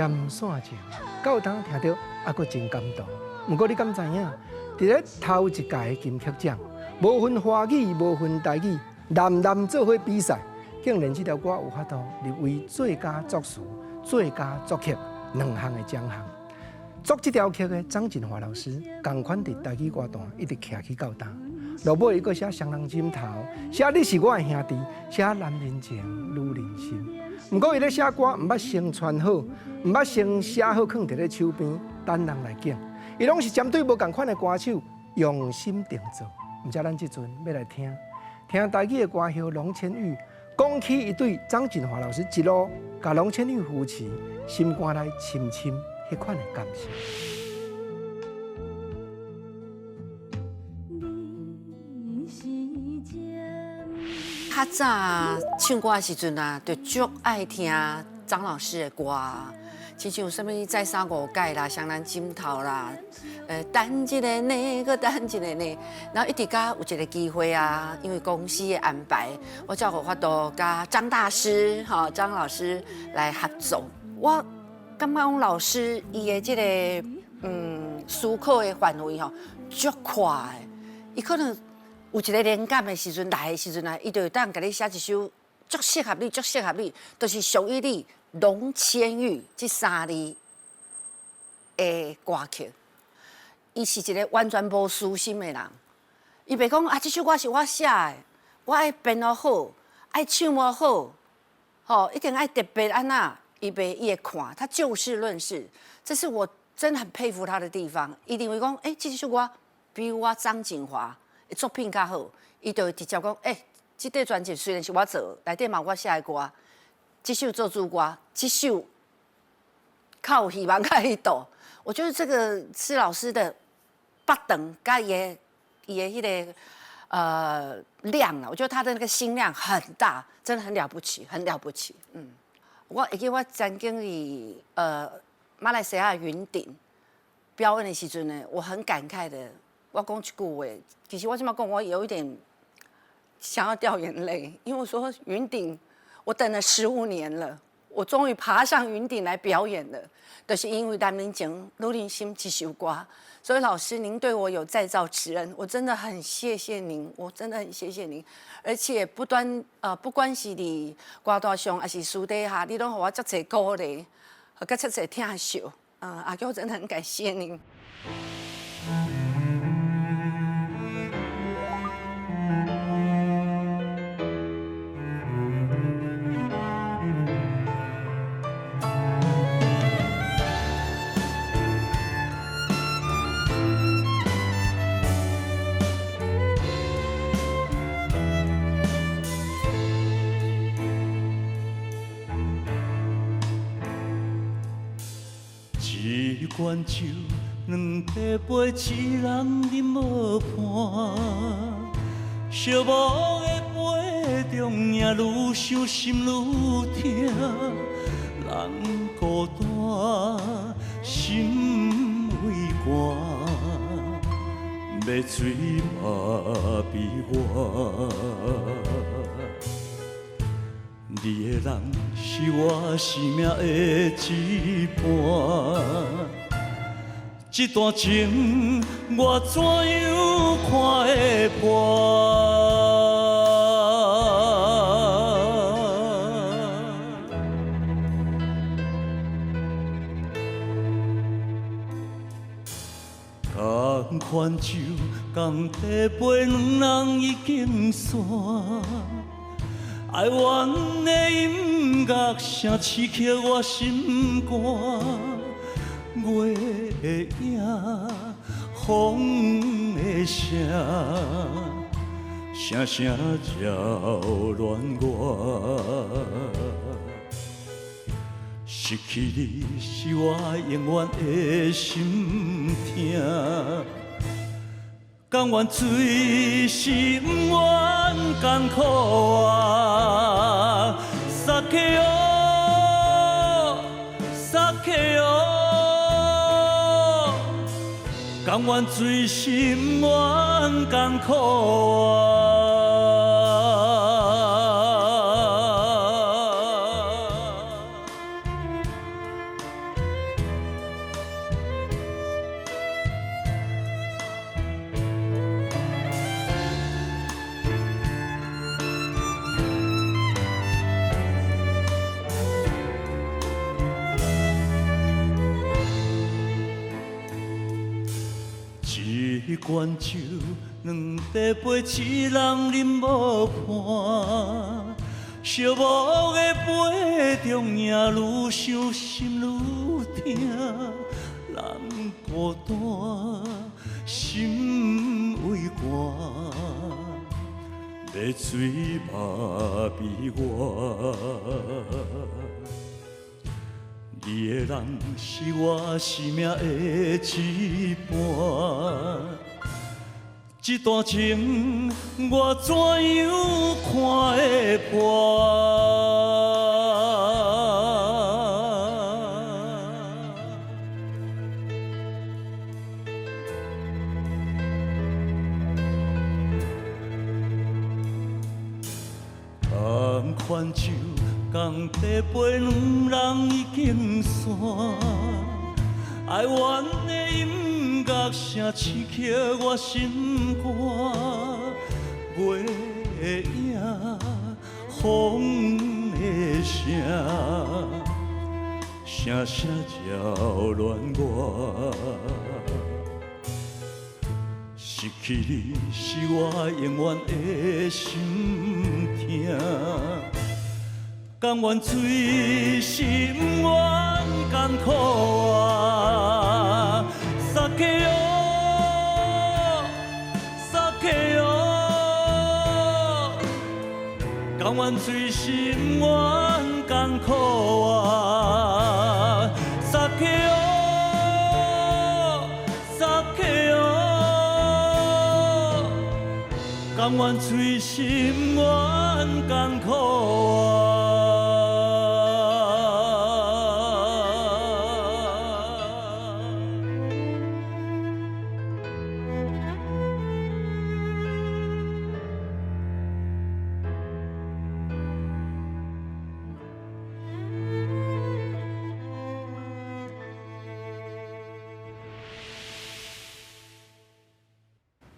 南山前，教堂听到还阁真感动。不过你敢知影？伫咧头一届的金曲奖，无分华语，无分台语，男做伙比赛，竟然这条歌有法度入围最佳作词、最佳作曲2项的奖项。作这条曲的张振华老师，同款伫台语歌坛一直徛起到当。落尾伊阁写《双人枕头》，写你是我的兄弟，写男人情，女人心。不过伊咧写歌，毋捌先传好，毋捌先写好，放伫咧手边等人来拣。伊拢是针对无共款的歌手用心定做。毋知咱即阵要来听台语的歌后龙千羽讲起一对张振华老师一路甲龙千羽扶持，心肝内深深迄款的感受。较早唱歌的时阵啊，就足爱听张老师的歌，亲像什么《再三五届》啦，《双人枕头》啦，等一个呢，搁等一个呢，然后一直甲有一个机会啊，因为公司的安排，我才有法度甲张大师、张老师来合作。我感觉讲老师伊的这个思考的范围足快的，伊可能。有一个灵感的时阵来的时阵啊，伊就会当甲你写一首足适合你、足适合你，就是属于你龙千羽这3字的歌曲。伊是一个完全无私心的人，伊袂讲啊，这首歌是我写的，我爱编得好，爱唱得好，一定爱特别安那，伊袂会看，他就事论事，这是我真的很佩服他的地方。一定会讲，这首歌比我张振华。作品较好，伊就会直接讲，这块专辑虽然是我做，内底嘛我写的歌，这首做主歌，这首较有希望较去度。我觉得这个是老师的八等甲伊的迄个量啊，我觉得他的那个心量很大，真的很了不起，很了不起。我会记我曾经伫马来西亚云顶表演的时阵呢，我很感慨的。我讲一句话，其实我这么讲，我有一点想要掉眼泪，因为我说云顶，我等了15年了，我终于爬上云顶来表演了，就是因为《男人情》《女人心》这首歌。所以老师，您对我有再造之恩，我真的很谢谢您，我真的很谢谢您。而且不管是伫歌坛上还是私底下，你拢给我遮侪鼓励，和遮侪疼惜。阿舅真的很感谢您。一罐酒，两块杯，一人饮无伴。寂寞的杯中，也愈想心愈痛。人孤单，心微寒，要醉嘛悲欢。你的人是我生命的一半，这段情我怎样看会破？同款酒，同地杯，两人已经散。哀怨的音乐声刺激我心肝，月的影，风的声，声声扰乱我。失去你是我永远的心痛。甘愿醉是不愿艰苦啊，撒开哦，撒开哦，甘愿醉是不愿艰苦啊。迄罐酒，两块杯痴人饮无伴。寂寞的杯中，也愈伤心愈痛，人孤单，心为寒，要水嘛比我。你的人是我生命的一半，这段情我怎样看会破？同款酒，共地杯，两人已经散。哀怨的音乐声刺激我心肝，月影风的声，声声扰乱我。失去你是我永远的心痛，甘愿醉心愿艰苦啊，撒开哦，撒开哦，甘愿醉心愿艰苦啊，撒开哦，撒开哦。甘愿醉心愿艰苦啊！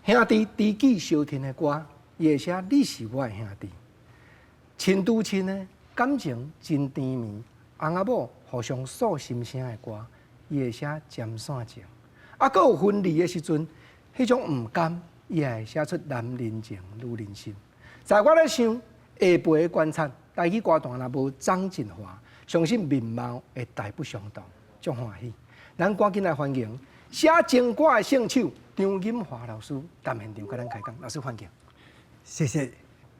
兄弟知己相挺的歌，也写你是我的兄弟。亲拄亲的感情真甜蜜，翁仔某互相诉心声的歌，也写尖线情。啊，搁有分离的时阵，迄种毋甘，也会写出男人情女人心。在我咧想，下辈的观察，台语歌坛若无张进华，相信面貌会大不相同，足欢喜。咱赶紧来欢迎写情歌的圣手张锦华老师，谈现场甲咱开讲。老师欢迎。谢谢。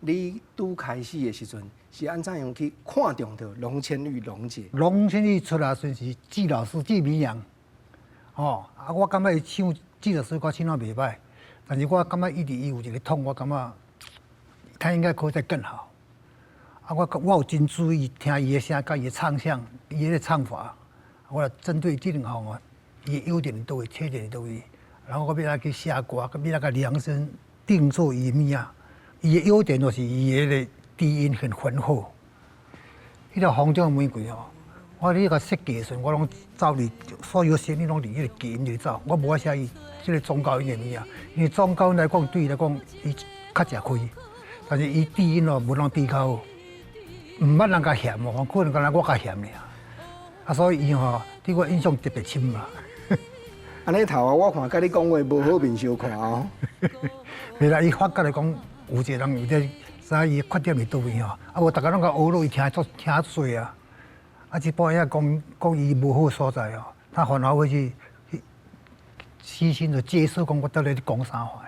你拄开始的时阵，是安怎样去看中到龙千玉龙姐？龙千玉出来时是季老师季明阳，啊，我感觉伊唱季老师歌唱得袂歹，但是我感觉伊有一个痛，我感觉他应该可以再更好。啊，我有真注意听伊的声，甲伊的唱腔，伊的唱法，我针对这两项伊的优点都会，缺点都会，然后我要来去写歌，要来个量身定做伊物啊。伊的优点就是伊的低音很浑厚。迄个风中玫瑰我咧个设计的时阵，我拢照你所有声，你拢伫迄个低音里走。我无爱写伊即个中高音的物啊，因为中高音来讲，对伊来讲，伊较食亏。但是伊低音无能低到，毋捌人家嫌可能敢若我较嫌尔。啊，所以伊对我印象特别深嘛。安尼头我看甲你讲话无好面相看哦。未啦，伊发觉来讲。有一个人有在知伊缺点伫倒位啊，无大家拢甲学落，伊听水啊。啊，一般遐讲伊无好所在哦，他反而会去虚心的接受，讲我到底咧讲啥话。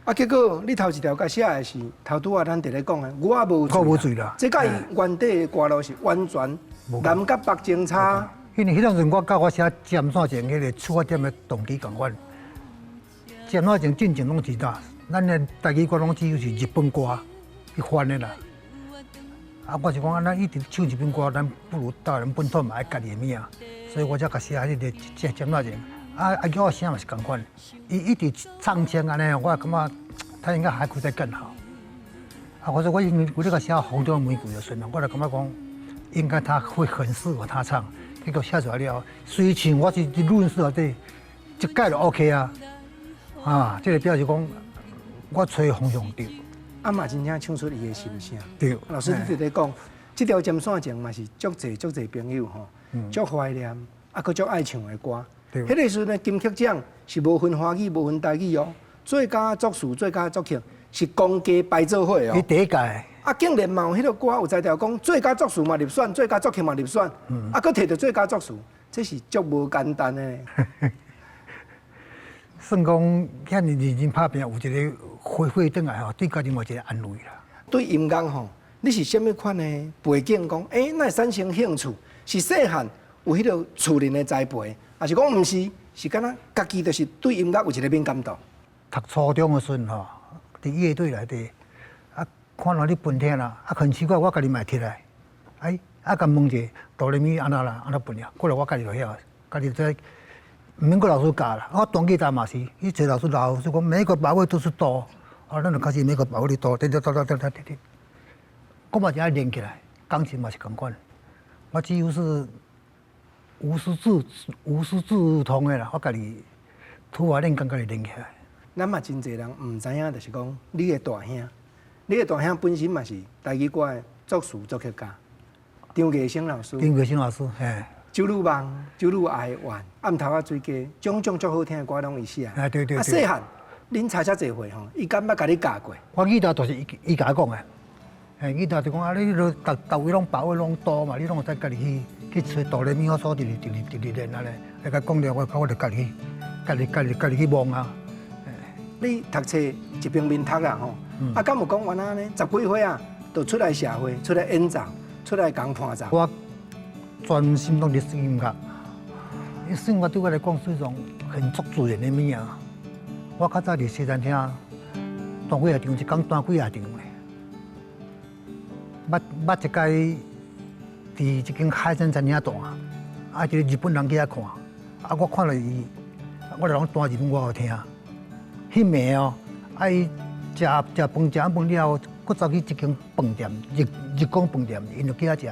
啊，结果你头一条甲写的是头拄仔咱伫咧讲的，我无罪啦。这甲伊原底的歌路是完全南甲北前差。因为迄阵我教我写尖线情迄个出发点的动机共款，尖线情进前拢知道。咱的台语歌拢只有是日本歌去翻的啦。啊，我是讲，咱一直唱日本歌，咱不如到咱本土嘛爱家己的物啊。所以我才甲写迄个尖线情。叫我声嘛是共款，伊一直唱腔安尼，我感觉他应该还可以再更好。啊，我说我因为我这个写《红中玫瑰》的时候，我就感觉讲，应该他会很适合他唱。结果写出来了，虽然我是论述对，一改就 OK 啊。啊，这个表示讲。我找方向对，啊嘛真正唱出伊的心声。对，老师你伫咧讲，这条尖线情嘛是足侪朋友吼，足怀念，啊，佮足爱唱的歌。对。迄个时阵的金曲奖是无分华语、无分台语哦，最佳作词、最佳作曲是公家排做伙伊哦。第一届，竟然嘛有迄个歌有才调讲最佳作词嘛入选，最佳作曲嘛入选，佫摕到最佳作词，这是足无简单的呢。算讲遐尼认真拍拼，有一个回转来吼，对家己有一个安慰啦。对音乐吼，你是什么款的背景？讲那会产生兴趣？是细汉有迄个厝人的栽培，还是讲毋是？是敢若家己就是对音乐有一个敏感度？读初中的时阵吼，伫乐队内底，看到你分听啦，很奇怪，我家己嘛摕来，甲问者哆来咪安那啦，安那分呀，过来我家己就晓，家己在。唔免个老师教啦，我弹吉他嘛是，伊找老师讲每个把位都是哆，咱就开始每个把位的哆，我嘛就爱练起来，钢琴嘛是同款，我几乎是无师自通的啦，我家己突然练，家己练起来。咱嘛真侪人唔知影，就是讲你的大兄本身嘛是台语歌的作词作曲家，张艺兴老师。张艺兴老师，嘿。酒女梦、酒女爱玩、暗头仔水鸡，种种足好听的歌拢伊写。对。细汉恁猜遮侪岁吼，伊敢捌甲你教过？我记得就是伊甲我讲的，记得就讲你都逐位拢把位拢多嘛，你拢再家己去找哆来咪发嗦，直练啊咧。伊甲讲了，我就家己去摸啊。你读册一平面读啦吼，敢有讲完啊呢？10几岁啊，就出来社会，出来演奏，出来讲伴奏。我专心拢历史音乐，历史音乐对我来讲是一种很足自然的物件。我较早伫西餐厅弹几下场，一工弹几下场嘞。捌一届伫一间海鲜餐厅弹，一个日本人去遐看，我看了伊，我就拢弹日本歌好听。迄暝哦，伊食饭了后，佫走去一间饭店，日光饭店，因就去遐食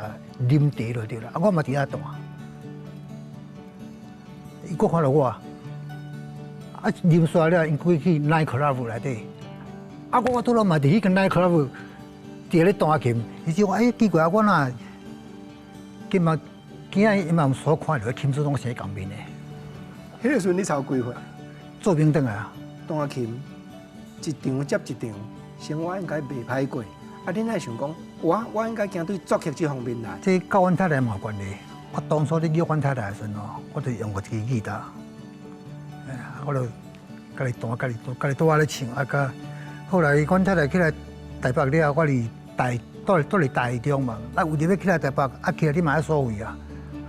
啉茶就对啦。我嘛伫遐弹，伊佫看到我，啉煞了，因过去 night club 内底，我拄仔嘛伫迄间 night club，伫咧弹琴，伊就讲奇怪，我哪今仔伊嘛所看到琴子拢生共面的。迄个时阵你操几岁？做兵转来啊。弹琴一场接一场，生活应该袂歹过。恁爱想讲，我应该行对作曲这方面来。这跟阮太太嘛有关系。我当初咧约阮太太的时阵哦，我就用过一支吉他，我就家己弹，家己倒咧唱，甲后来阮太太起来台北了，我伫倒伫台中嘛，有日要起来台北，起来你嘛爱所谓啊，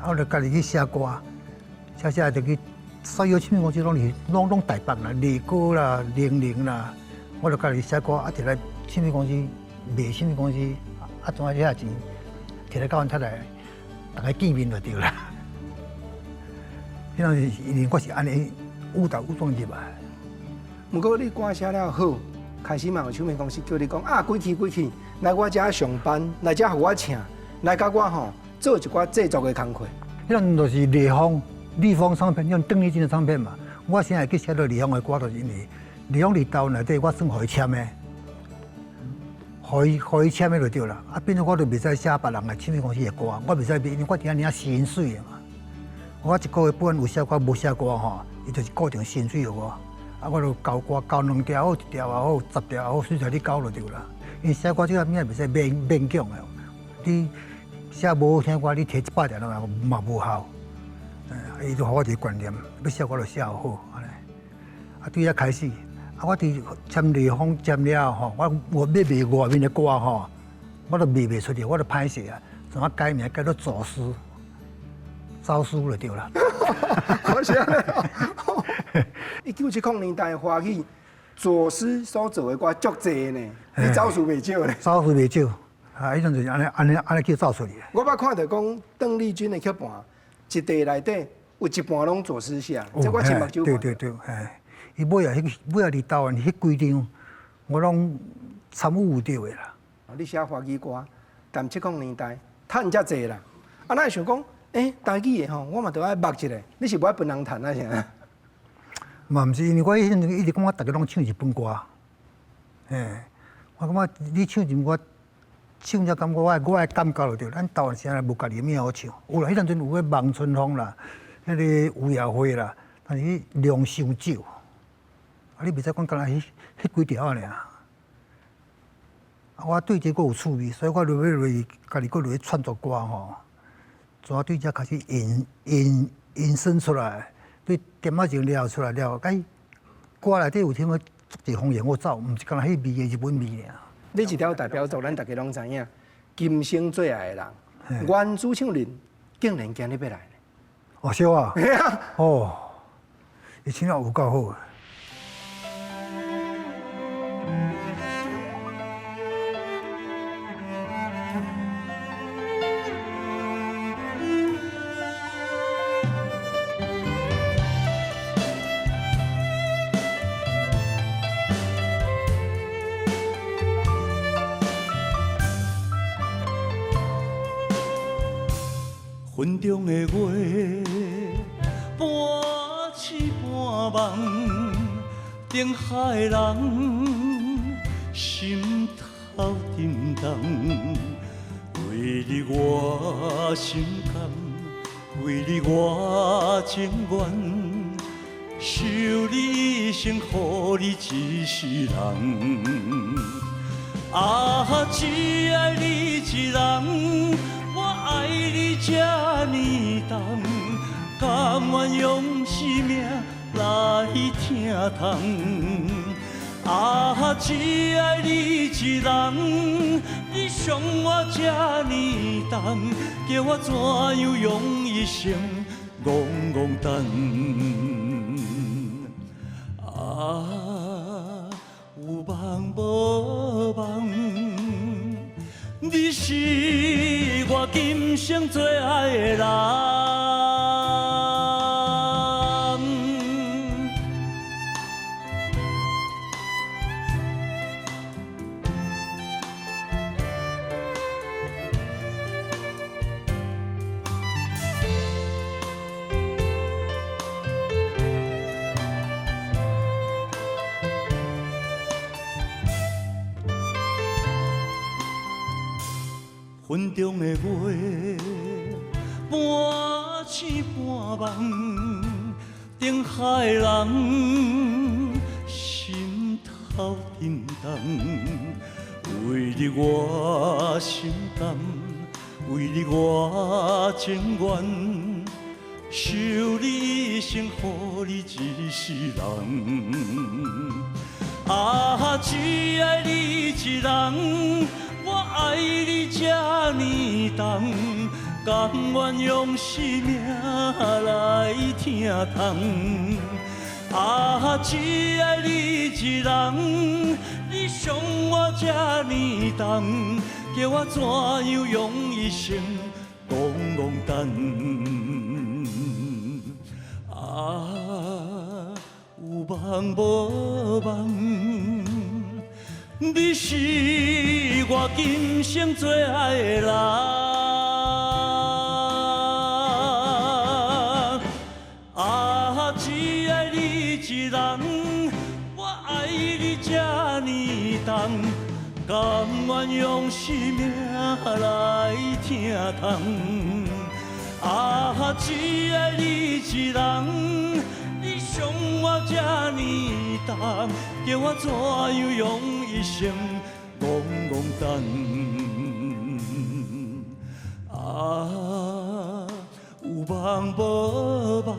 我就家己去写歌，写就去。所有唱片公司拢台北啦，丽歌啦、00啦，我就家己写歌，摕来唱片公司卖，唱片公司怎啊遐钱，摕来教阮太太，大家见面就对啦。迄阵是因为我是安尼误打误撞入来。不过你歌写了好，开始嘛有唱片公司叫你讲几期来我遮上班，来遮互我请，来甲我吼做一寡制作的工课。迄阵就是立方唱片，用邓丽君的唱片嘛。我现在去写到立方的歌，就是因为立方伫台湾内底，我算互伊签的，互伊签的就对啦。变做我就袂使写别人的唱片公司的歌，我袂使，因为我伫遐领薪水的嘛。我一个月不管有写歌无写歌吼，伊就是固定薪水给我。我就交歌交2条好，1条也好，10条也好，随在你交就对啦。因为写歌这个物也袂使勉强的，你写无好听歌，你摕100条嘛无效。伊就互我一个观念，要写我就写好，安尼。对遐开始，我伫签立方签了吼，我要卖外面的歌吼，我都卖出去，我都歹势啊，怎么改名改做走私，招书就对啦。可惜了。1970年代华语作诗所做的歌足侪呢，你招数袂少呢。招数袂少，迄阵就是安尼去造出去。我捌看到讲邓丽君的曲盘，一地内底。有一半拢作诗写，这我亲目睭看。对，伊尾啊伫台湾迄几张，我拢参与有着的啦。你写华语歌，但70年代趁遮济啦，那会想讲，台语的吼，我嘛都爱默一下。你是无爱分人弹啊？啥？嘛毋是，因为我迄阵一直感觉大家拢唱日本歌，我感觉你唱日本歌，唱只感觉我的感觉就对。咱台湾现在无家己的物好唱，有啦，迄阵有个望春风啦。迄个有也会啦，但是量伤少，啊，你袂使讲干那迄几条尔。啊，我对这个有趣味，所以我落去家己落去创作歌吼，怎对这开始延伸出来，对点仔情了出来了，哎，歌内底有听个足一方言我走，毋是干那迄味的日本味尔。你一条代表作，咱大家拢知影，今生最爱的人，原主唱人竟然今日要来呢。哦，小啊，哦，伊唱了有够好。云中的月，半醒半梦，定海的人心头沉重。为你我心甘，为你我情愿，守你一生，予你一世人。啊，只爱你一人。爱你这呢重，甘愿用生命来疼痛。啊，只爱你一人，你伤我这呢重，叫我怎样用一生戆戆等？啊，有梦无梦？你是我今生最爱的人。云中的月，半醒半梦，定海的人心头沉重。为你我心甘，为你我情愿，守你一生，予你一世人。啊，只爱你一人。我爱你这呢重，甘愿用生命来疼痛。啊，只爱你一人，你伤我这呢重，叫我怎样用一生戆戆等？啊，有梦无梦？你是我今生最爱的人。啊，只爱你一人，我爱你这呢重，甘愿用生命来疼痛。啊，只爱你一人，你伤我这呢重，叫我怎样用一生戆戆等？啊，有梦无梦？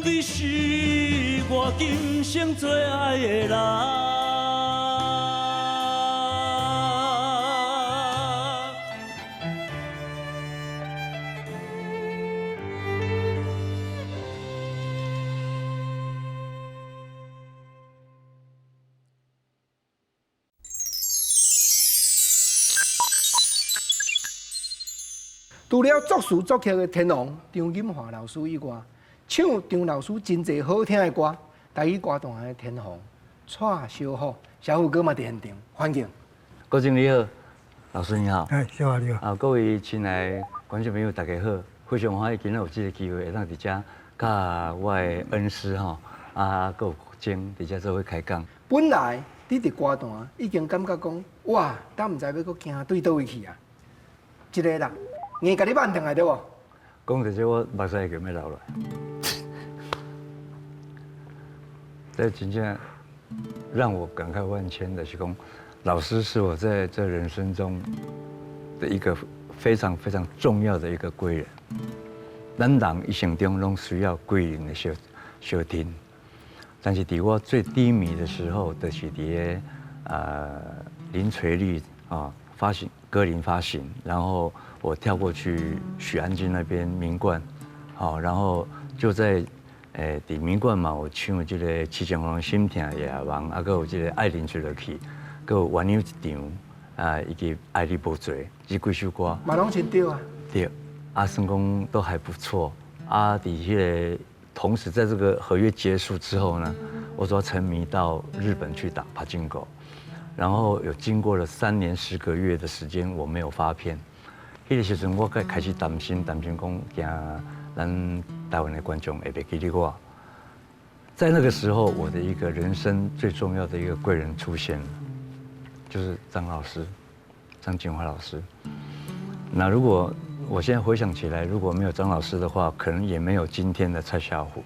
你是我今生最爱的人。除了作词作曲的天王张金华老师以外，唱张老师真侪好听的歌，台语歌坛的天王蔡小虎，小虎哥嘛伫现场，欢迎。郭经理好，老师你好。哎，小华你好。啊，各位亲爱的观众朋友，大家好！非常欢喜今日有这个机会，会当伫遮甲我的恩师吼，啊，佮有精伫遮做伙开讲。本来你伫歌坛已经感觉讲，哇，咱毋知要搁行对倒位去啊！一个人，硬甲你慢腾来对无？讲到这，我目屎会要流了。这真正让我感慨万千的是讲，老师是我在这人生中的一个非常非常重要的一个贵人。咱人一生中拢需要贵人的小听，但是在我最低迷的时候，就是在林垂绿发行歌林发行，然后我跳过去许安君那边名冠，然后就在在名冠嘛，有唱这个《七情红心痛夜梦》，还有这个《爱人吹落去》，还有《鸳鸯一场》以及《爱你无罪》这几首歌。嘛拢是对啊。对，算讲都还不错。在个同时，在这个合约结束之后呢，我说沉迷到日本去打帕金狗，然后有经过了3年10个月的时间，我没有发片。那个时阵我开始担心讲，惊咱台湾的观众会袂记得我。在那个时候，我的一个人生最重要的一个贵人出现了，就是张老师，张锦华老师。那如果我现在回想起来，如果没有张老师的话，可能也没有今天的蔡小虎。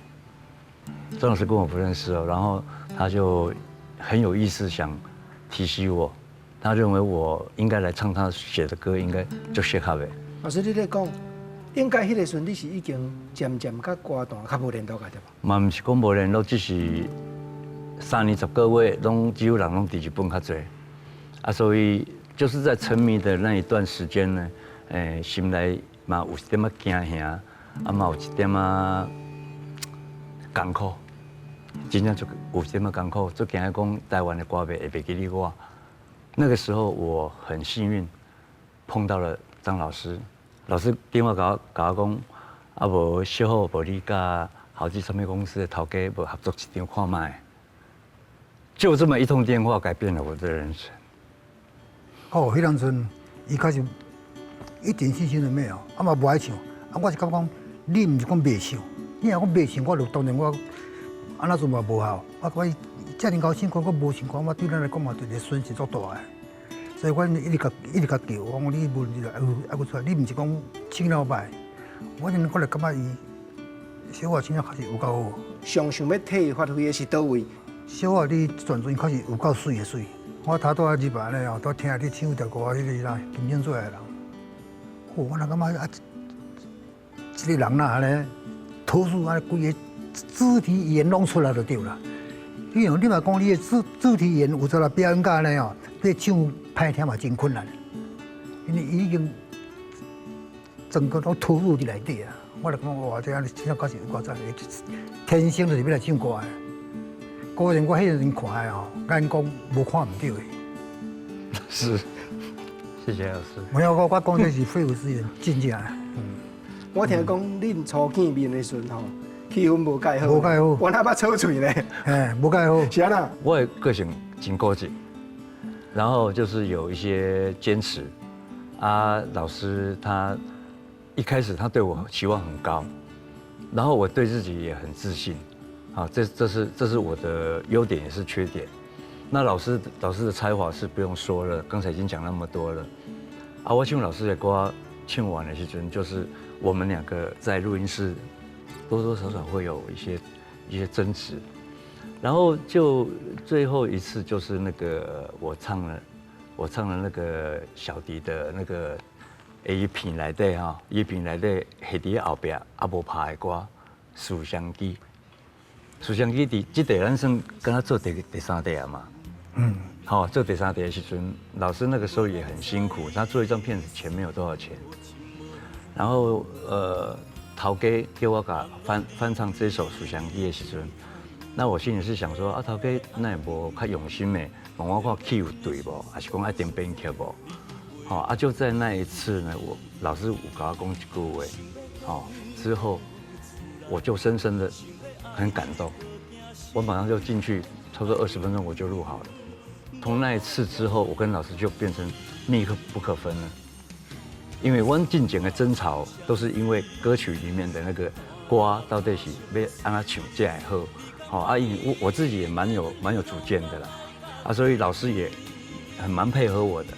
张老师跟我不认识哦，然后他就很有意思想提醒我，他认为我应该来唱他写的歌，应该就适合的。老师你在讲，应该迄个时阵你是已经渐渐甲歌坛较无联络个对吧？嘛不是讲无联络，只是3年10个月，拢只有人拢伫日本较侪，所以就是在沉迷的那一段时间呢。心内嘛有一点仔惊吓，嘛有一点仔艰苦，真正就有一点仔艰苦，就惊讲台湾的歌迷会记得我。那个时候我很幸运碰到了张老师，老师电话甲我讲，无小好，无你甲豪记唱片公司的头家无合作一场看卖。就这么一通电话改变了我的人生。迄当阵伊开始。一点信心都没有，嘛不爱唱，我是感觉你唔是讲袂唱，你若讲袂唱，我就当然我那阵嘛无效，我遮尔高兴歌，我无唱歌，我对咱来讲嘛，对个损失足大个，所以我一直甲叫，我讲你无你来，还出来，你唔是讲唱了歹，我来感觉伊小华唱了确实有够好。上想要替伊发挥的是倒位？小华你转转确实有够水的水，我头拄仔日本咧哦，都听你唱条歌，迄个啦，金正做的人。我那感觉这个人呐咧，吐出啊规个肢体语言拢出来就对了。你嘛讲你的肢体语言有做来表演家咧哦，你唱歹听嘛真困难，因为已经整个都投入伫内底啊。我就讲哇，这样唱确实有够赞，天生就是要来唱歌的。个人我迄阵看的吼，眼光无看唔到的。是。谢谢老师。没有，我讲这是肺腑之言，真正。我听讲恁初见面的时阵吼，气氛无介好，无介好，我那把抽嘴咧，无介好。是啊。我的个性真固执，然后就是有一些坚持。老师他一开始他对我期望很高，然后我对自己也很自信。这是我的优点也是缺点。那老师的才华是不用说了，刚才已经讲那么多了。我唱老师的歌唱完的时阵，就是我们2个在录音室多多少少会有一些争执，然后就最后一次就是那个我唱了那个小迪的那个一片内底一片内底下伫后壁无拍的歌《思乡机》。思乡机这地咱算跟他做第3地啊嘛。做第3题的时阵，老师那个时候也很辛苦，他做一张片子钱没有多少钱，然后头家叫我甲翻唱这首《思乡机》的时阵，那我心里是想说头家那也无较用心的，问我看起有对无，还是讲爱点编曲无？就在那一次呢，老师有甲我讲一句话，之后我就深深的很感动，我马上就进去，差不多20分钟我就录好了。从那一次之后，我跟老师就变成密不可分了。因为我进前的争吵都是因为歌曲里面的那个歌到底是要按他唱才会好，因为我自己也蛮有主见的啦，所以老师也蛮配合我的，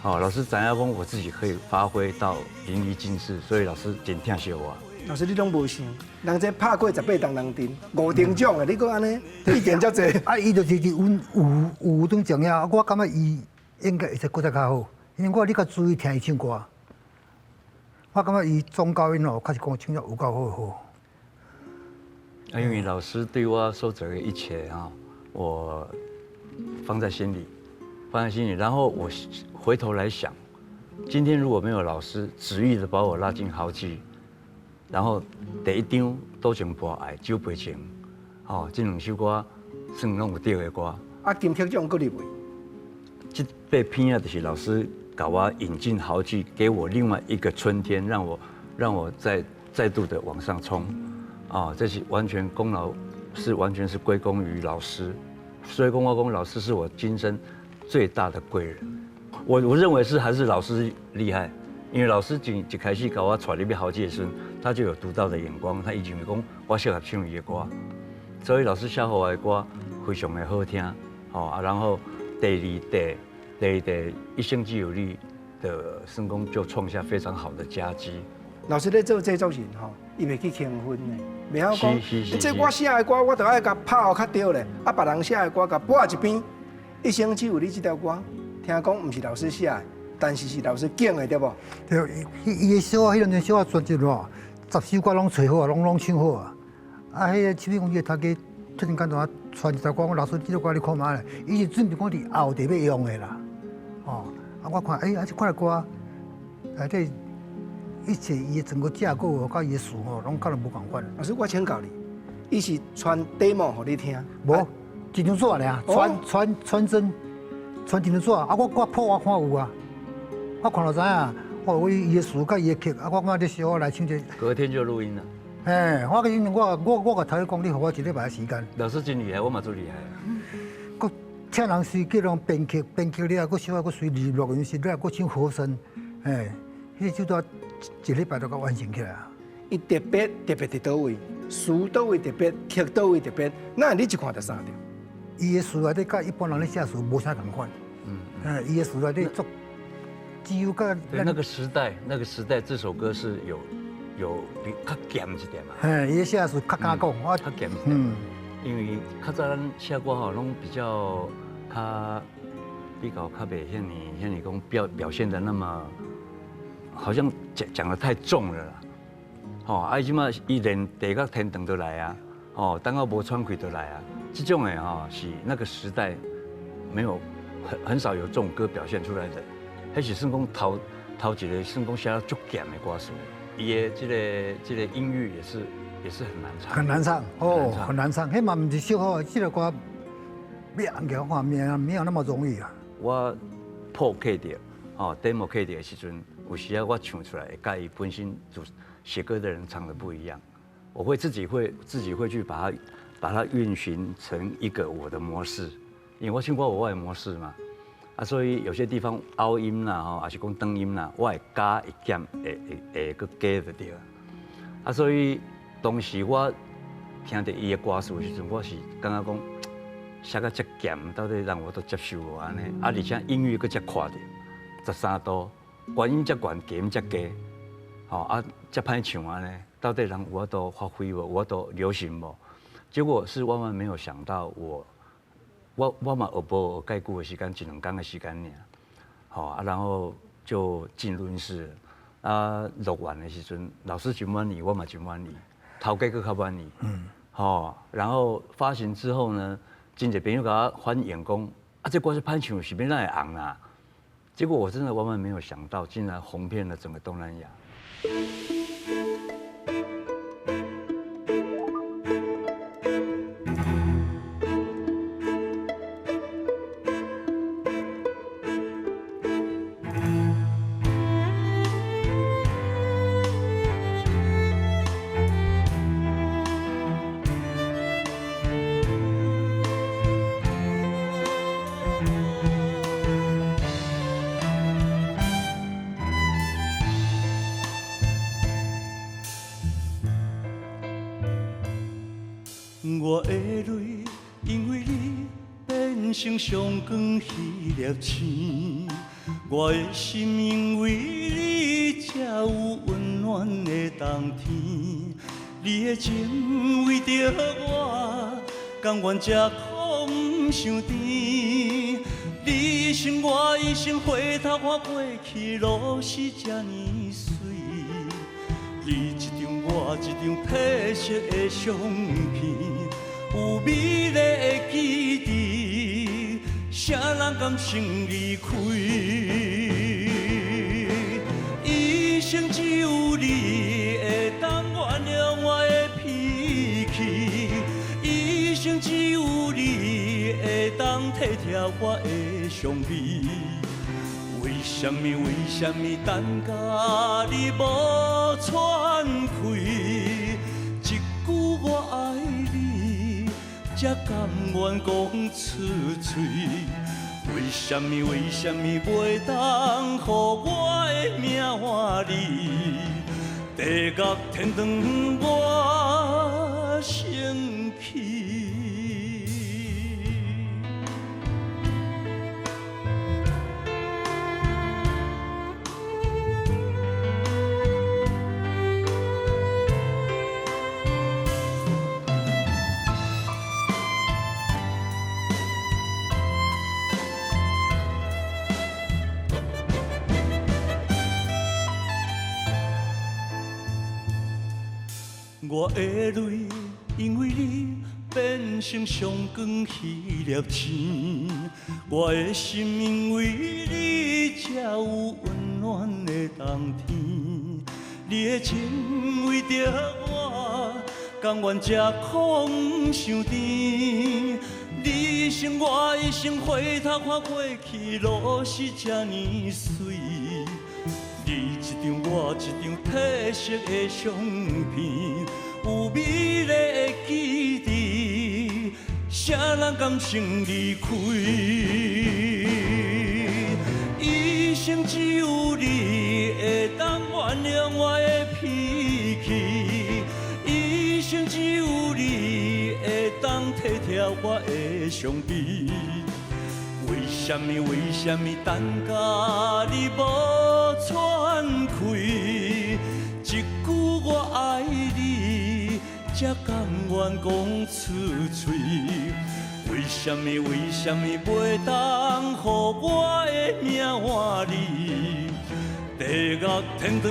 好，老师知影讲我自己可以发挥到淋漓尽致，所以老师真疼惜我。老师你拢无想，人这拍过18当人阵，5等奖的，你搁安尼意见遮济。啊，伊就是有顿重要，我感觉伊应该会使搁再较好，因为我你较注意听伊唱歌，我感觉伊中高音哦，确实讲唱得有够好。因为老师对我说这个一切啊，我放在心里，然后我回头来想，今天如果没有老师执意的把我拉进豪记，然后第一张都情播爱酒杯情，哦，这两首歌算拢有对的歌。啊，金曲奖搁入围。这被拼啊，就是老师搞我引进豪记，给我另外一个春天，让我再度的往上冲。啊，这是完全功劳，完全是归功于老师，所以我讲老师是我今生最大的贵人。我认为还是老师厉害，因为老师一开始搞我带入去豪记的时候，他就有独到的眼光，他以前讲我适合唱伊的歌，所以老师写给我的歌非常的好听，哦，然后第二一生之有力的成功就创下非常好的佳绩。老师咧做制作人吼，伊袂去轻分的，袂晓讲，是这我写的歌，我就爱甲拍好较对咧，啊，别人写的歌甲拨一边，一生只有你这条歌，听讲唔是老师写的，但是老师拣的对不？对，伊个小啊，迄两张小啊专辑咯，10首歌拢找好啊，拢唱好啊。啊，迄个唱片公司头家突然间同我传一条歌，我老师这条歌你看卖咧，伊是准备讲伫后地要用的啦。哦，啊，我看，这款的歌，这一切伊的整个架构甲伊的词吼，拢可能无共款。老师，我请教你，伊是传 demo 给你听？无，一张纸尔，传真，传一张纸啊，我破我看有啊，我看就知影，我伊的词甲伊的曲，啊，我感觉这小我来唱这。隔天就录音了。哎，我因为我甲头家讲，你给我一礼拜的时间。老师真厉害，我嘛最厉害。佮请人随叫人编曲了，佮小我随录音室了，佮唱和声，哎，迄就到一礼拜就甲完成起来。伊特别伫倒位，词倒位特别，曲倒位特别，那你一看就啥着？伊的词内底甲一般人咧写词无啥共款。伊的词内底足，只有甲对那个时代，这首歌是有比较咸一点嘛。伊写词较敢讲，我较咸一点。因为较早咱写歌吼，拢比较较袂遐尼讲表现的那么，好像讲得太重了啦。吼，啊，即马伊连地甲天长都来啊，哦，等到无喘气都来啊，这种的吼是那个时代没有很少有这种歌表现出来的，迄是算讲头一个算讲写到足咸的歌词，伊的这个音域也是很难唱。很难唱哦，很难唱，迄嘛唔是小好，这个歌要按个看没有那么容易啊。我破 K 掉，哦 ，demo K 掉的时阵，有时啊我唱出来，跟伊本身就写歌的人唱的不一样，我会自己会去把它运行成一个我的模式，因为我唱歌有我的模式嘛，啊，所以有些地方凹音啦，吼，还是讲长音啦，我会加一减，会搁加就对了，啊，所以当时我听到伊的歌词的时阵，我是感觉讲写到遮咸，到底让我都接受无安尼，啊，而且音域搁遮快着，13度，高音遮悬，低音遮低。吼啊，遮歹唱安尼，到底人有法度发挥无？有法度流行无？结果是万万没有想到我嘛学无介久的时间，一两天的时间尔，吼啊，然后就进录音室了，啊，录完的时阵，老师真满意，我嘛真满意，头家佫较满意，吼，然后发行之后呢，真侪朋友甲我反映讲，啊，这歌是歹唱，是变哪会红啊？结果我真的万万没有想到，竟然红遍了整个东南亚。我的泪因为你变成上光迄粒星，我的心因为你才有温暖的冬天，你的情为着我，甘愿吃苦不伤甜。你一生我一生，回头看过去，路是这呢水。你一张我一张褪色的相片，有美丽的记忆，谁人甘心离开？一生只有你会当原谅我的脾气，一生只有你会当体贴我的伤悲。为什么等甲你无喘气？一句我爱你，才甘愿讲出嘴。为什么袂当予我的命换你？地角天长我生气。我的泪因为你变成上光迄粒星，我的心因为你才有温暖的冬天。你的情为着我，甘愿吃苦不伤甜。你一生我一生，回头看过去，路是这呢水。你一张我一张褪色的相片，有美丽的记忆，谁人甘心离开？一生只有你会当原谅我的脾气，一生只有你会当体贴我的伤悲。为什么等甲你无喘气？一句我爱你，才甘愿讲出嘴。为什么袂当予我的命换你？地角天长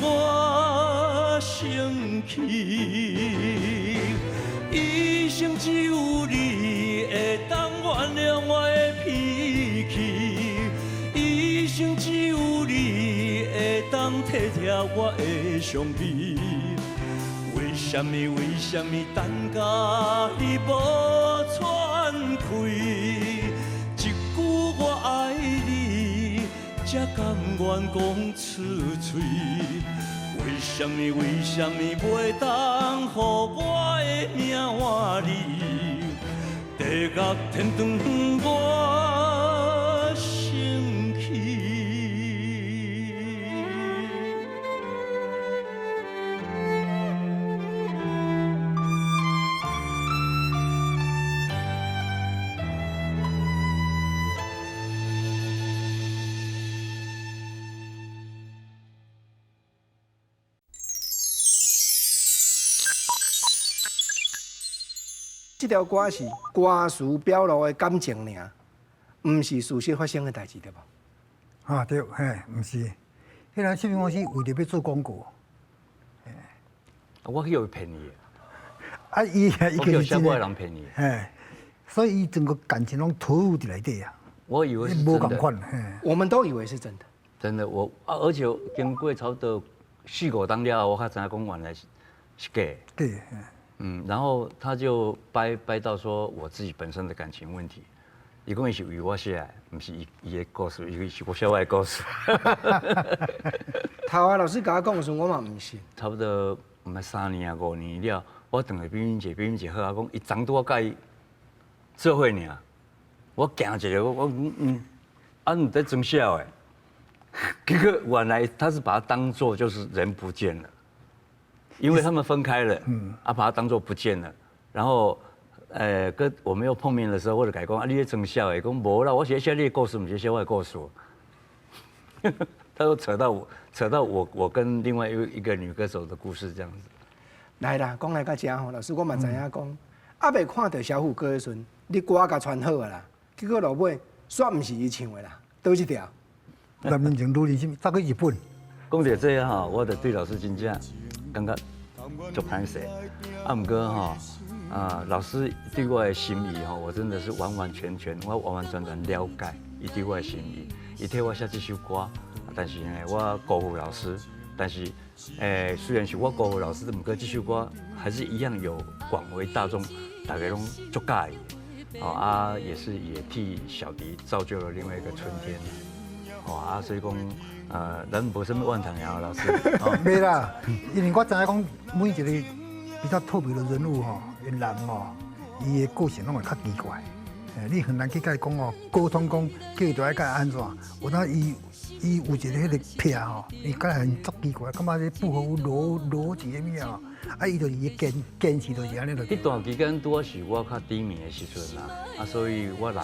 我生气。一生只有你会当原谅我的脾气，一生只有你会当体贴我的伤悲。为什么等甲你无喘气？一句我爱你，才甘愿讲出嘴。为什么袂当予我的命换你？地角天长我生气。这条歌是歌词表露的感情尔，唔是事实发生的代志，对无？啊对，嘿，毋是，迄个唱片公司为着要做广告，我去有骗你，啊伊我有小我的人骗你，嘿，所以伊整个感情拢投入伫内底啊，我以为是真的，无共款，嘿，我们都以为是真的。真的而且经过差不多4、5当了后，我才知影讲原来是假的。对，嘿然后他就掰到说我自己本身的感情问题，伊讲伊是为我写的，不是伊的故事，伊是我写我的故事。头下老师甲我讲的时候，我嘛唔信。差不多唔係3年啊5年了，我等下冰冰姐好啊，讲伊昨拄我甲伊做伙尔，我行一个我你在装笑诶，结果原来他是把它当做就是人不见了。因为他们分开了，把它当作不见了，然后，跟我们又碰面的时候，我就改讲啊，你咧装笑诶，讲无啦，我写你的故事，唔是写我的故事。他说扯到我跟另外一个女歌手的故事这样子。来啦，讲来到这吼，老师我嘛知影讲，还未看到小虎哥的时阵，你歌甲传好啊啦，结果落尾煞毋是伊唱的啦，倒一条。男人情女人心，走去日本。讲到这个吼，我就对老师真正感觉足歹势。啊，毋过吼，老师对我的心意吼，我真的是完完全全了解伊对我的心意。伊替我写这首歌，但是呢，我辜负老师。但是，虽然是我辜负老师，毋过这首歌还是一样有广为大众，大家拢足喜欢。哦也替小迪造就了另外一个春天。所以讲，咱无什么怨叹呀，老师。袂啦，因为我知影讲每一个比较特别的人物吼，人伊的个性拢会较奇怪。你很难去甲伊讲哦，沟通讲叫伊就爱甲安怎？有当伊有一个迄个癖吼，伊甲很足奇怪，感觉你不合乎逻辑的物啊。伊就是坚持就是安尼就。迄段期间拄好是我较低迷的时阵啦，所以我人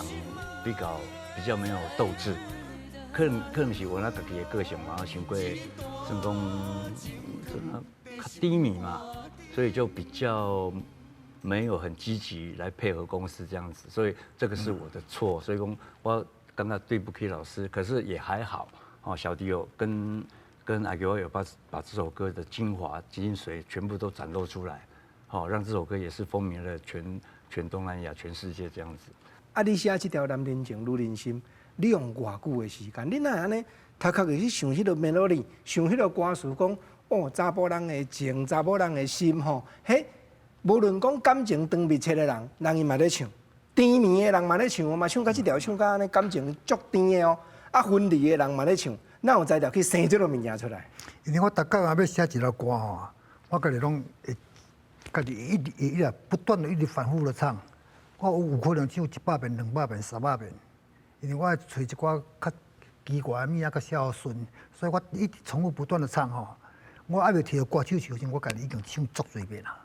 比较没有斗志。可能是我那自己的个性嘛，我想过，算讲较低迷嘛，所以就比较没有很积极来配合公司这样子，所以这个是我的错，所以讲我刚刚对不起老师，可是也还好，小弟有跟阿牛有把这首歌的精华精髓全部都展露出来，让这首歌也是风靡了全东南亚、全世界这样子。你写这条《男人情，女人心》。你用偌久的时间？你哪安尼头壳去想迄个 melody， 想迄个歌词，讲查甫人的情，查某人的心吼，无论讲感情长密切的人伊嘛咧唱；甜蜜的人嘛咧唱，我嘛唱到这条，唱到安尼感情足甜的哦。分离的人嘛咧唱，哪有才调去生这个物件出来？因为我逐个要写一条歌吼，我家己拢会，家己一直不断的一直反复的唱，我有可能唱100遍、200遍、300遍。因为我要找一寡较奇怪的物仔较孝顺，所以我一直重复不断的唱吼。我还未摕到歌手手前，我家己已经唱足多遍啦。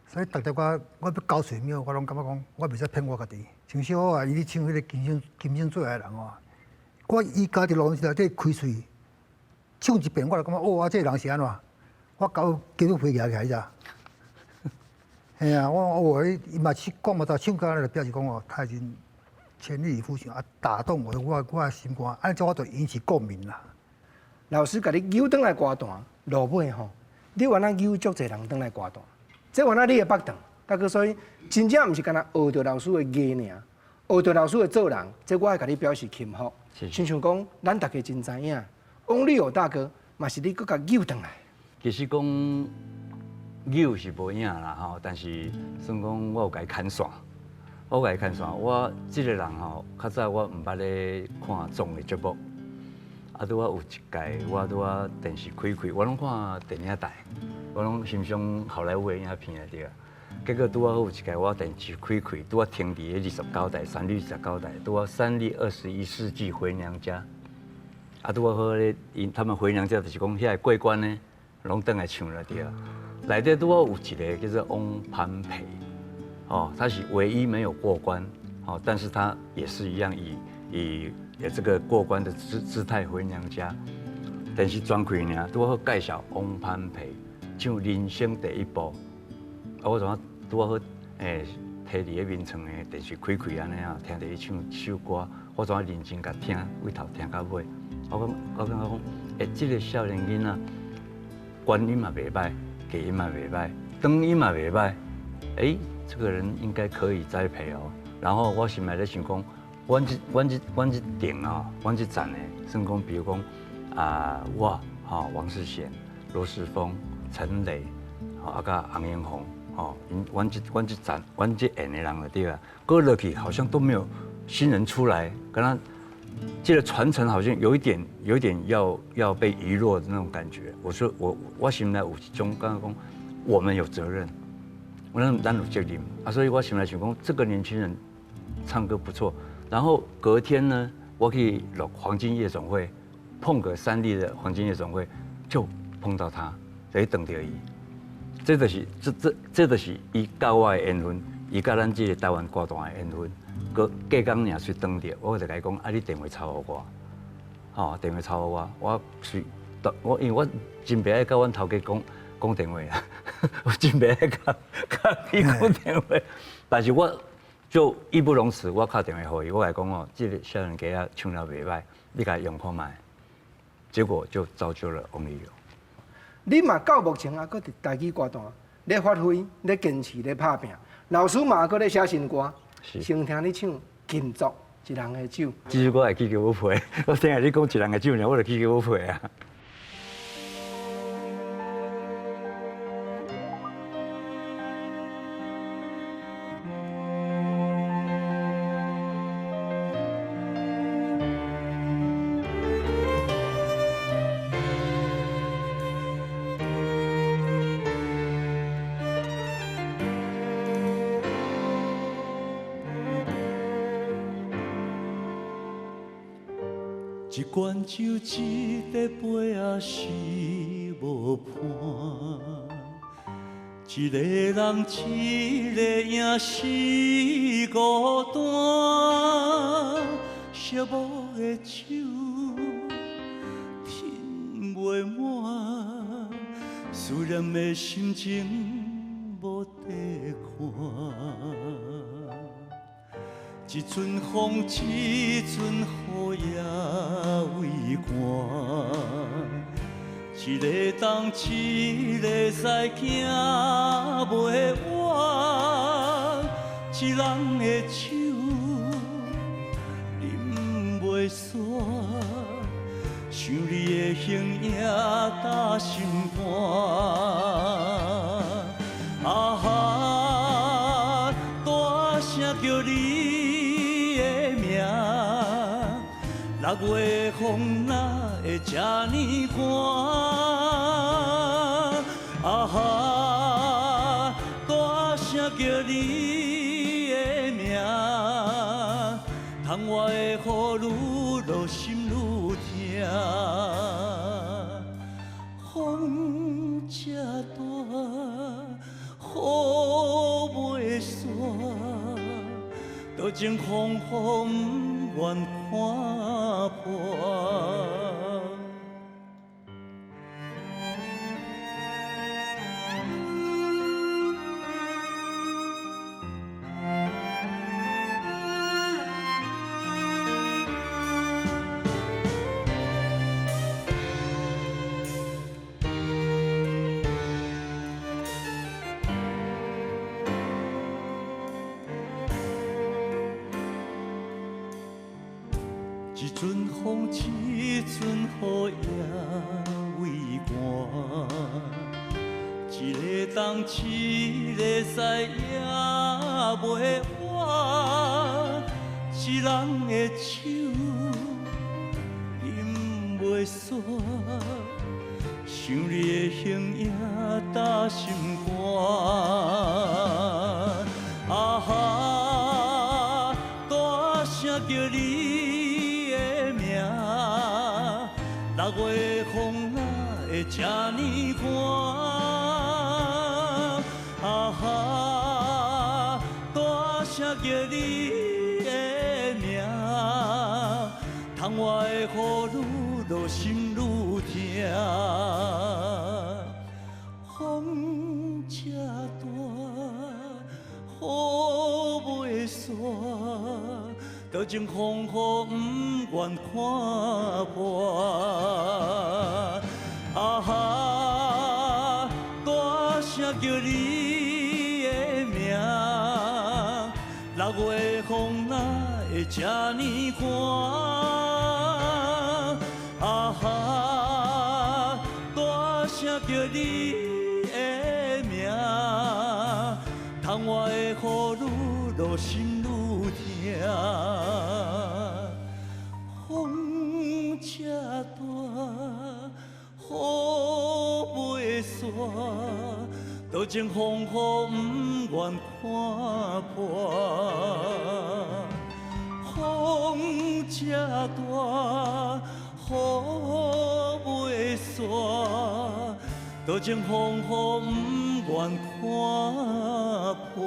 所以逐条我要交找妙，我拢感觉讲，我袂使骗我家己。像小虎啊，伊咧唱迄个金星最爱的人哦，我伊家己录音室内底开喙，唱一遍我就感觉这人是安怎？我搞几多飞起来咋？嘿啊，伊嘛是讲嘛，到唱歌就表示讲他已经。全力以赴想打动我的心肝，安尼我就引起共鸣啦。老师甲你扭转来歌坛，落尾吼，你原来扭足侪人转来歌坛，这原来你的北堂，所以真正毋是干那学着老师的艺尔，学着老师的做人，这我会甲你表示钦服。亲像讲，咱大家真知影，翁立友大哥嘛是你搁甲扭转来。其实讲扭是无影啦但是算讲我有甲伊牵线。我甲伊牵线，我这个人较早我毋捌咧看综艺节目，拄我有一届我拄我电视开，我拢看电影台，我拢欣赏好莱坞的影片对啊。结果拄我有一届我电视开，拄我停伫咧29台3立29台，拄我3立21世纪回娘家，拄我好咧，他们回娘家就是讲遐个过关呢，拢倒来唱了对啊。内底拄我有一个叫做翁潘培。他是唯一没有过关，但是他也是一样以这个过关的姿态回娘家。电视转开呢，拄好介绍翁潘培唱人生第一步，我怎拄好摕伫咧眠床的电视开安尼听着伊唱一首歌，我怎认真甲听，为头听到尾。我感觉讲，这个少年囡仔，观音嘛袂歹，低音嘛袂歹，长音嘛袂歹，这个人应该可以栽培哦。然后我心内咧想讲，阮这顶阮这站的，算讲比如讲王世贤、罗世峰、陈雷，甲洪英红，阮这站，阮这演的人了对啊，搁落去好像都没有新人出来，跟他这个传承好像有一点要被遗落的那种感觉。我说我心内有一种感觉讲，我们有责任。咱有责任所以我心内想讲，这个年轻人唱歌不错。然后隔天呢，我去录黄金夜总会，碰个3立的黄金夜总会，就碰到他，就等到伊。这就是伊甲我的缘分，伊甲咱这个台湾歌坛的缘分。隔工尔去等着，我就甲伊讲，你电话抄互我。电话吵我因为我真袂爱甲阮头家讲电话啊，我真袂爱甲伊讲电话，但是我就义不容辞，我打电话给伊，我来讲哦，这个小人家啊唱了袂歹，你甲用看卖，结果就造就了王力友。你嘛到目前啊，搁伫台语歌坛咧发挥、咧坚持、咧拍拼，老师嘛搁咧写新歌，先听你唱《金作一人的酒》。其实我会去叫我陪，我听下你讲一人的酒呢，我就去叫我陪啊。一罐酒，一个杯啊是无伴，一个人，一个影是孤单。寂寞的酒，饮袂满，思念的心情无地看。一阵风，一阵雨也微寒，一个东，一个西，行袂完。一人的酒，饮袂煞，想你的形影搭心肝。大声叫你。6月风哪会这呢寒？大声叫你的名，窗外的雨愈落心愈痛。风这大，雨袂煞，多情风雨不愿看破。一阵风，一阵雨也微寒，一个东，一个西也袂完。一人的酒，饮袂煞，想你的形影搭心肝。大声叫你。6月风哪会这呢寒？大声叫你的名，窗外的雨愈落心愈痛。风这大，雨袂煞。多情风雨不愿看破，大声叫你的名，6月风哪会这呢寒？大声叫你的名，窗外的雨愈落心愈痛。风这大，雨袂煞，多情风雨不愿看破。风这大，雨袂煞，多情风雨不愿看破。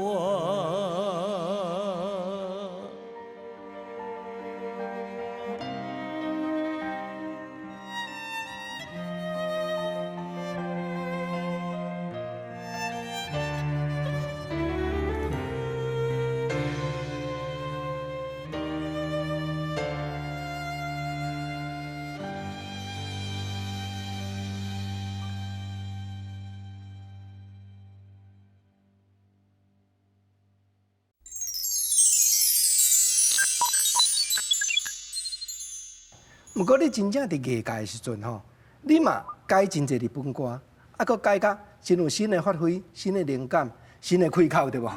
不过你真正伫艺界的时阵吼，你嘛改真侪日本歌，啊，搁改甲真有新的发挥、新的灵感、新的开口，对无？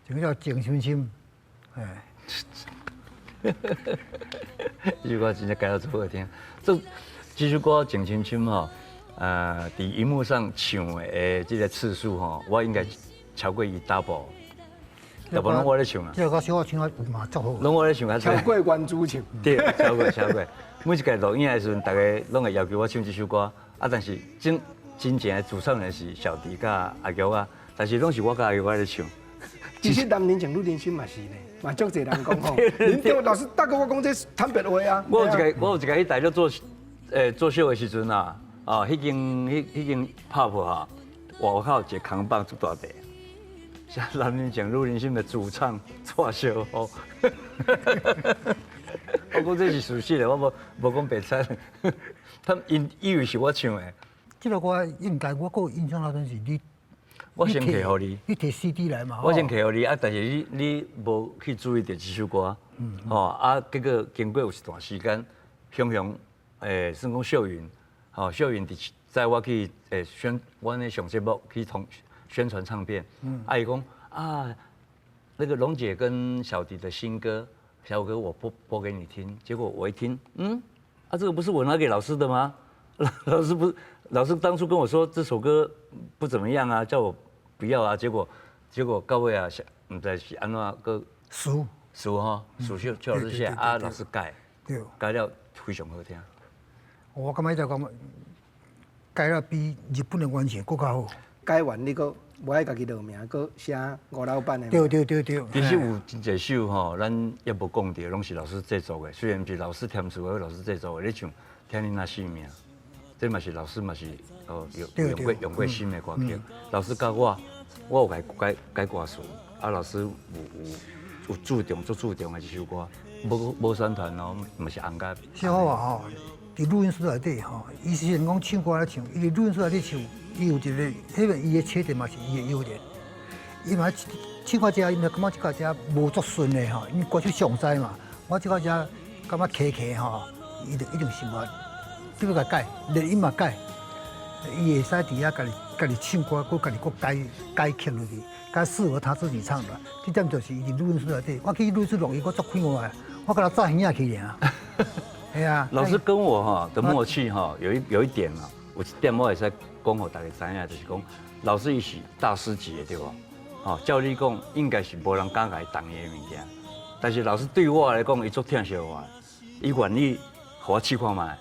这个叫静心心，哎。这首歌真正改到最好听。这首歌《静亲亲》吼，伫荧幕上唱的这个次数吼，我应该超过伊 double 拢我咧唱啊。这首歌小我唱啊嘛足好。拢我咧唱啊。超过原主唱。对，超过。每一届录影的时阵，大家拢会要求我唱这首歌，啊，但是真正的主唱人是小弟甲阿玉啊，但是拢是我甲阿玉咧唱。其实男人情女人心嘛是呢，嘛足侪人讲吼。恁对老师，大哥我讲这坦白话啊。我有一个去大陆做秀的时阵啊，迄间泡泡哈，外口一个扛棒足大地，是男人情女人心的主唱蔡小虎。我讲这是事实的，我无讲白菜。他们以为是我唱的。这首歌应该我有印象当中是你。我先摕互你，你摕 CD 来嘛？我先摕互你啊，但是你无去注意到这首歌，结果经过有一段时间，雄算讲秀云，秀云在我去我的上节目去宣传唱片，伊讲那个龙姐跟小迪的新歌，小哥我播给你听，结果我一听，这个不是我拿给老师的吗？老师当初跟我说这首歌不怎么样啊，叫我不要啊，结果到尾啊，唔知是安怎个输邱老师写老师改了非常好听。我感觉就讲改了比日本的完全更加好。改完你个无爱家己落名，搁写吴老板的。对。其实有一首吼，咱也无讲到，拢是老师制作的，虽然不是老师填词的，老师制作的，你像听你那性命。这嘛是老师嘛是用过新的歌曲，老师教我有改歌词，老师有注重的这首歌，无宣传咯，嘛是红甲。小虎啊伫录音室内底伊虽然讲唱歌咧唱，伊伫录音室内底唱，伊有一个，迄个伊的缺点嘛是伊的优点，伊嘛唱歌遮，伊嘛感觉这个遮无足顺的因为歌手上知嘛，我这个遮感觉卡伊就一定是无。这个改，连音嘛改，伊会使伫遐家己唱歌，佮家己改曲落去，改适合他自己唱的。这点就是伊伫录音室内底，我去录音室录音，我足快活，我甲他照影去尔。系啊。老师跟我的默契有一点有一点我会使讲互大家知影，就是讲老师伊是大师级的对无？照你讲应该是无人敢甲伊动伊的物件，但是老师对我来讲，伊足疼惜我，伊愿意互我试看卖。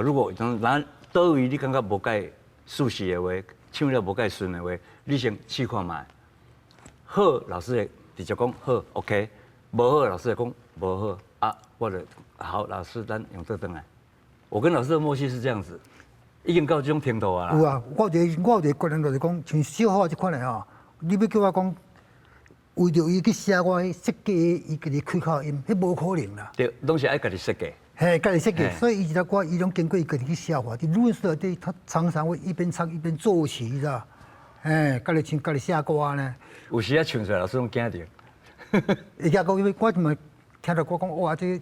如果咱倒位你感觉无介舒适的话，唱了无介顺的话，你先试看卖。好，老师会直接讲好 ，OK； 无好，老师会讲无好我就好，老师咱用这灯来。我跟老师的默契是这样子，已经到这种程度啊。有啊，我有一个观念就是讲，像小虎这款的你要叫我讲为着伊去写我设计伊家己开口音，迄无可能啦。对，拢是爱家己设计。嘿，家己设计，所以伊一条歌，伊拢经过伊家己去消化。伫录音室内底，他常常会一边唱一边作曲，你知道？哎，家己唱，家己写歌呢。有时唱出来，老师拢惊着。会惊歌，因为我嘛听到歌讲，哇，这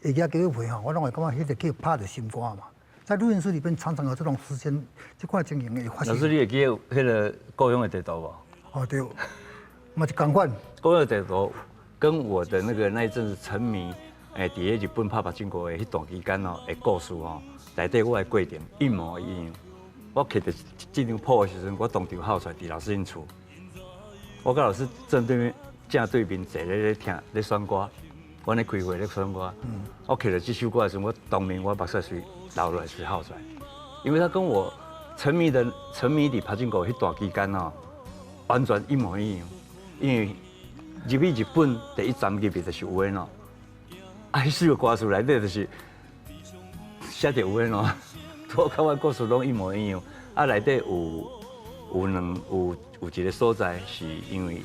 会惊歌会我拢会感觉迄个叫拍着心歌嘛。在录音室里边，常常有这种时间，这块情形会发生。老师，你会记得迄个高雄的地图无？对，嘛是同款。高雄的地图跟我的那一阵子沉迷。伫咧日本拍白金国的迄段期间的故事内底我的过程一模一样。我摕着这张谱的时阵，我当场喊出来伫老师因厝。我甲老师正对面坐咧听咧选歌，我咧开会咧选歌。我摕着这首歌的时候，我当面我目屎水流落来水喊出来，因为他跟我沉迷伫拍金国迄段期间完全一模一样。因为入去日本第一站入去就是有诶迄首歌词内底就是写着有诶我甲我故事拢一模一样。内底有一个所在，是因为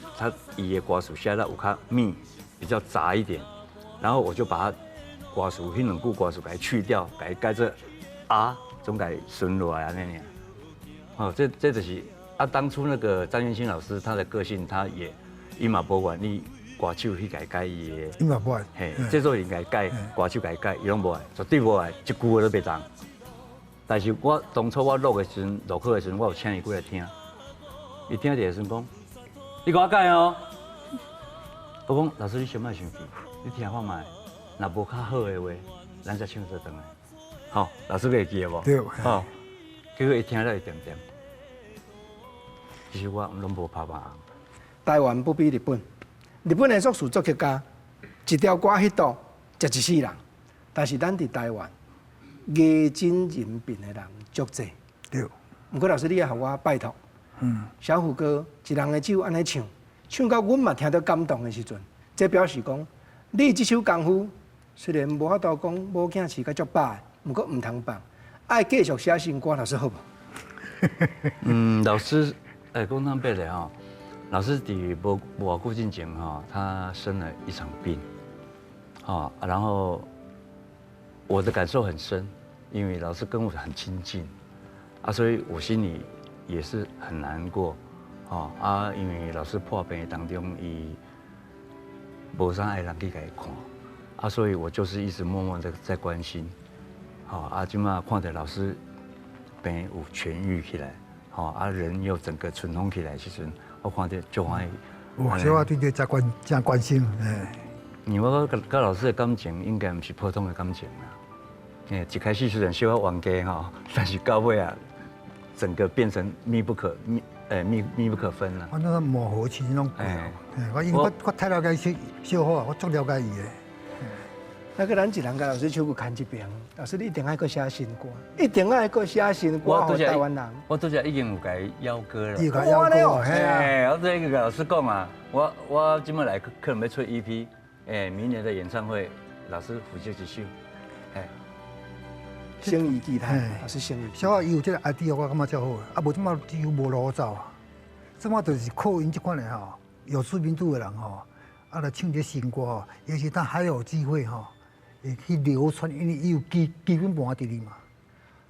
伊的歌词写得有较密，比较杂一点，然后我就把它歌词迄两句歌词给去掉，给改做总给顺落来安尼尔。这就是当初那个张元清老师他的个性，他也伊嘛无愿意歌手去改伊的，音乐不爱，嘿，制作人改，歌手改，伊拢无爱，绝对无爱，一句话都袂当。但是我当初我录的时阵，录课的时阵，我有请伊过来听，伊听就会先讲，你给我改哦。我讲老师你先莫生气，你听看卖，若无较好的话，咱再唱做转来。好，老师会记得无？对。好，结果一听了一点点，其实我拢无拍板。台湾不比日本，日本的作词作曲家一条歌迄度食一世人，但是咱伫台湾艺真人品的人足济。对。毋过老师你也互我拜托，小虎哥一人的酒安尼唱，唱到阮嘛听到感动的时阵，这表示讲你这首功夫虽然无法度讲某囝饲甲足饱，毋过毋通放，爱继续写新歌，老师好无？老师，讲坦白的吼，老师伫无偌久之前哈，他生了一场病，然后我的感受很深，因为老师跟我很亲近，所以我心里也是很难过，因为老师破病当中，伊无啥爱人去甲伊看，所以我就是一直默默的在关心，即马看到老师病有痊愈起来，人又整个春风起来时阵，我看到就欢喜。所以我对这真关心，因为我跟老师的感情应该不是普通的感情啦，一开始虽然小冤家但是到尾啊，整个变成密不可分啦。我那个磨合期那种过，我因为我太了解小伙，我足了解伊的。那个咱一人甲老师手骨牵一边，老师你一定爱搁写新歌，一定爱搁写新歌给台湾人。我拄则已经有甲伊邀歌了。邀歌，嘿，我这个跟老师讲啊，我今麦来可能要出 EP，明年的演唱会，老师负责一首，生意期待，老师生意。小可伊有这个 idea， 我感觉较好，无即马几乎无路走啊，即马就是靠因这款的有知名度的人来唱这新歌也许他还有机会会去流传，因为伊有基本盘伫哩嘛。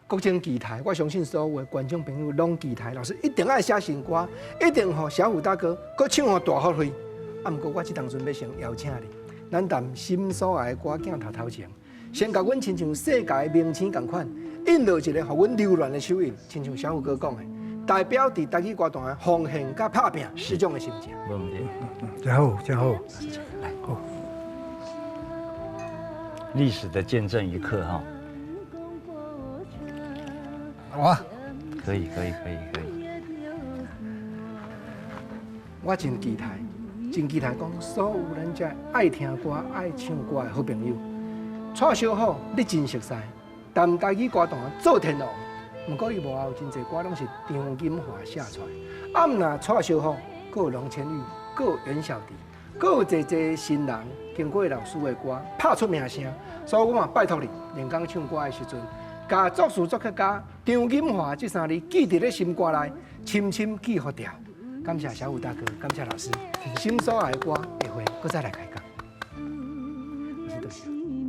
国情期待，我相信所有的观众朋友拢期待，老师一定爱写新歌，一定互小虎大哥搁唱互大发挥。毋过我这当阵要先邀请你，咱谈心所爱的歌镜头前，先甲阮亲像世界的明星共款，印落一个互阮流乱的手印，亲像小虎哥讲的，代表伫台语歌坛的奉献甲拍拼这种的心情。没问题。真好，真好。来，好。历史的见证一刻好啊，可以。我真期待讲所有咱这爱听歌、爱唱歌的好朋友，蔡小虎你真熟悉，但台语歌坛做天王，不过伊幕后真侪歌拢是张金华写出来。毋那蔡小虎，阁有龙千羽，阁有袁小迪，阁有侪新人经过老师的歌拍出名声，所以我嘛拜托你，连讲唱歌的时阵，甲作词作曲家张金华这3字记伫咧心肝内，深深记好掉。感谢小虎大哥，感谢老师，心所爱的歌下回搁再来开讲。老师多谢。